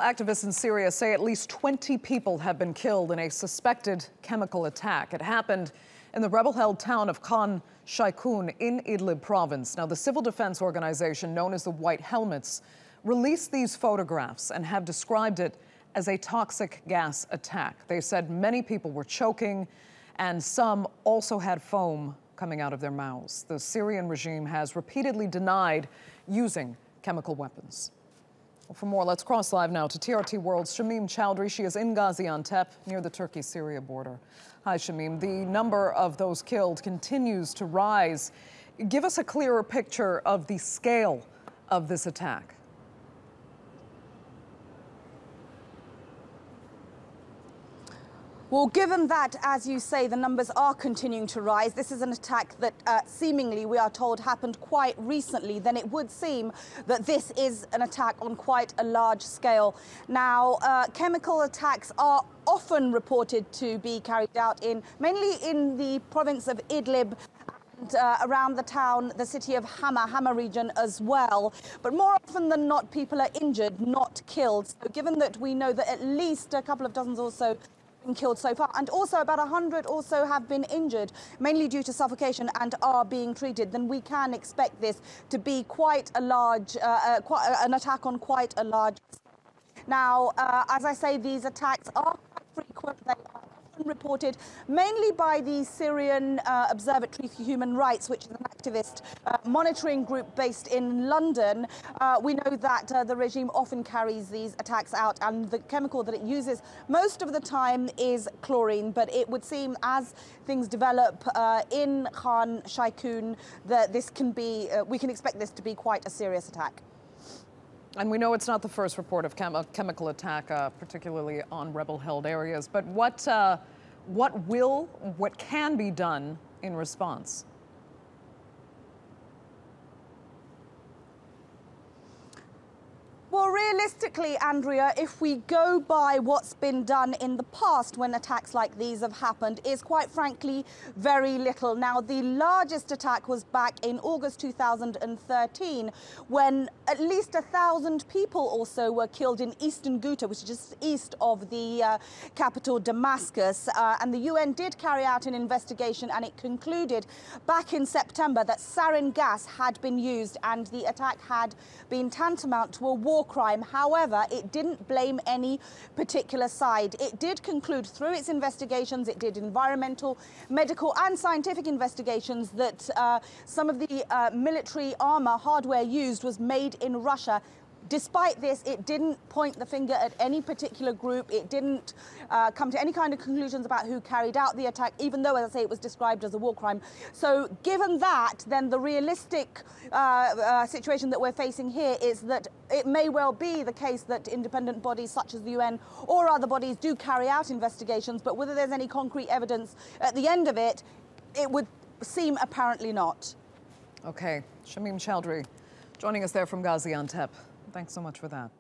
Well, activists in Syria say at least 20 people have been killed in a suspected chemical attack. It happened in the rebel-held town of Khan Shaykhun in Idlib province. Now, the civil defense organization known as the White Helmets released these photographs and have described it as a toxic gas attack. They said many people were choking and some also had foam coming out of their mouths. The Syrian regime has repeatedly denied using chemical weapons. Well, for more, let's cross live now to TRT World's Shamim Chowdhury. She is in Gaziantep near the Turkey-Syria border. Hi, Shamim. The number of those killed continues to rise. Give us a clearer picture of the scale of this attack. Well, given that, as you say, the numbers are continuing to rise, this is an attack that seemingly, we are told, happened quite recently, then it would seem that this is an attack on quite a large scale. Now, chemical attacks are often reported to be carried out mainly in the province of Idlib, and around the town, the city of Hama region as well. But more often than not, people are injured, not killed. So given that we know that at least a couple of dozens or so been killed so far, and also about 100 also have been injured, mainly due to suffocation, and are being treated, then we can expect this to be quite a large, an attack on quite a large scale. Now, as I say, these attacks are quite frequent. They are reported mainly by the Syrian Observatory for Human Rights, which is an activist monitoring group based in London. We know that the regime often carries these attacks out, and the chemical that it uses most of the time is chlorine, but it would seem as things develop in Khan Shaykhun that this can be, we can expect this to be quite a serious attack. And we know it's not the first report of chemical attack, particularly on rebel-held areas. But what can be done in response? Well, realistically, Andrea, if we go by what's been done in the past when attacks like these have happened, is quite frankly very little. Now, the largest attack was back in August 2013, when at least 1,000 people also were killed in eastern Ghouta, which is just east of the capital Damascus. And the UN did carry out an investigation, and it concluded back in September that sarin gas had been used, and the attack had been tantamount to a war crime. However, it didn't blame any particular side. It did conclude through its investigations, it did environmental, medical and scientific investigations, that some of the military armor hardware used was made in Russia. Despite this, it didn't point the finger at any particular group. It didn't come to any kind of conclusions about who carried out the attack, even though, as I say, it was described as a war crime. So given that, then the realistic situation that we're facing here is that it may well be the case that independent bodies such as the UN or other bodies do carry out investigations, but whether there's any concrete evidence at the end of it, it would seem apparently not. Okay, Shamim Chowdhury joining us there from Gaziantep. Thanks so much for that.